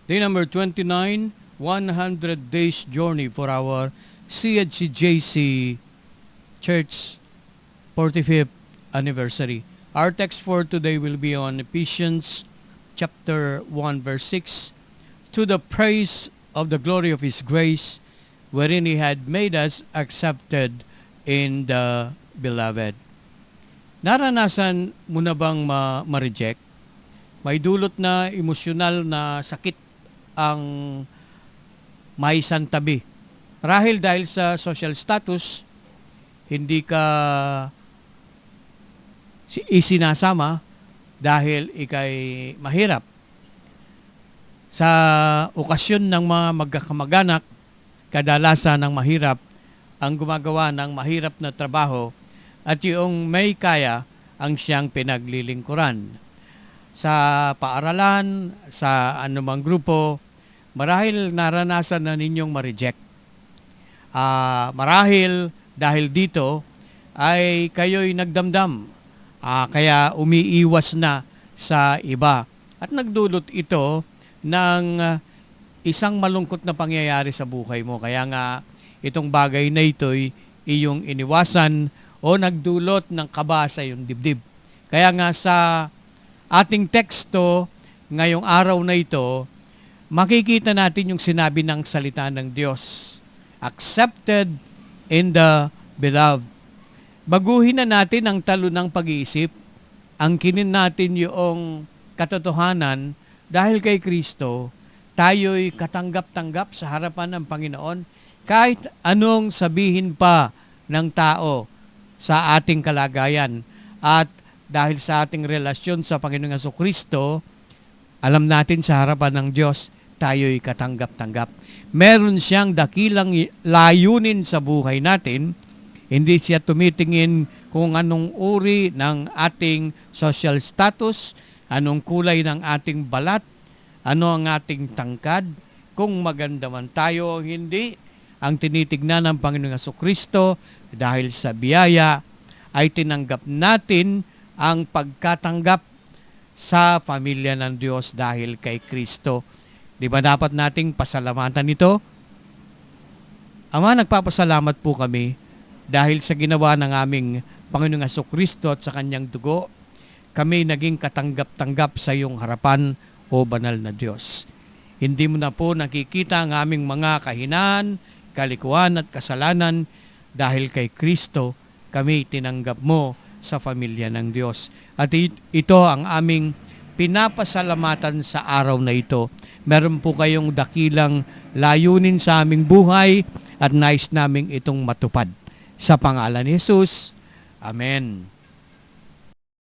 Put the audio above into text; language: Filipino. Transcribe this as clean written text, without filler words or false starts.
Day number 29, 100 Days Journey for our CHCJC Church 45th Anniversary. Our text for today will be on Ephesians chapter 1 verse 6. To the praise of the glory of His grace, wherein He had made us accepted in the Beloved. Naranasan mo na bang ma-reject? May dulot na emosyonal na sakit ang may santabi. Marahil dahil sa social status, hindi ka isinasama dahil ikay mahirap. Sa okasyon ng mga magkakamag-anak, kadalasan ng mahirap ang gumagawa ng mahirap na trabaho at yung may kaya ang siyang pinaglilingkuran. Sa paaralan, sa anumang grupo, marahil naranasan na ninyong ma-reject. Marahil dahil dito ay kayo'y nagdamdam, kaya umiiwas na sa iba. At nagdulot ito ng isang malungkot na pangyayari sa buhay mo. Kaya nga itong bagay na ito'y iyong iniwasan o nagdulot ng kaba sa iyong dibdib. Kaya nga sa ating teksto ngayong araw na ito, makikita natin yung sinabi ng salita ng Diyos. Accepted in the Beloved. Baguhin na natin ang talo ng pag-iisip. Angkinin natin yung katotohanan dahil kay Kristo, tayo'y katanggap-tanggap sa harapan ng Panginoon kahit anong sabihin pa ng tao sa ating kalagayan. At dahil sa ating relasyon sa Panginoong Jesucristo, alam natin sa harapan ng Diyos, tayo'y katanggap-tanggap. Meron siyang dakilang layunin sa buhay natin. Hindi siya tumitingin kung anong uri ng ating social status, anong kulay ng ating balat, ano ang ating tangkad, kung maganda man tayo o hindi. Ang tinitignan ng Panginoong Jesucristo dahil sa biyaya ay tinanggap natin ang pagkatanggap sa pamilya ng Diyos dahil kay Kristo. Di ba dapat nating pasalamatan ito? Ama, nagpapasalamat po kami dahil sa ginawa ng aming Panginoong Jesucristo at sa Kanyang dugo, kami naging katanggap-tanggap sa iyong harapan, o banal na Diyos. Hindi mo na po nakikita ang aming mga kahinaan, kalikuan at kasalanan dahil kay Kristo kami tinanggap mo sa pamilya ng Diyos. At ito ang aming pinapasalamatan sa araw na ito. Meron po kayong dakilang layunin sa aming buhay at nais naming itong matupad. Sa pangalan ni Jesus, Amen.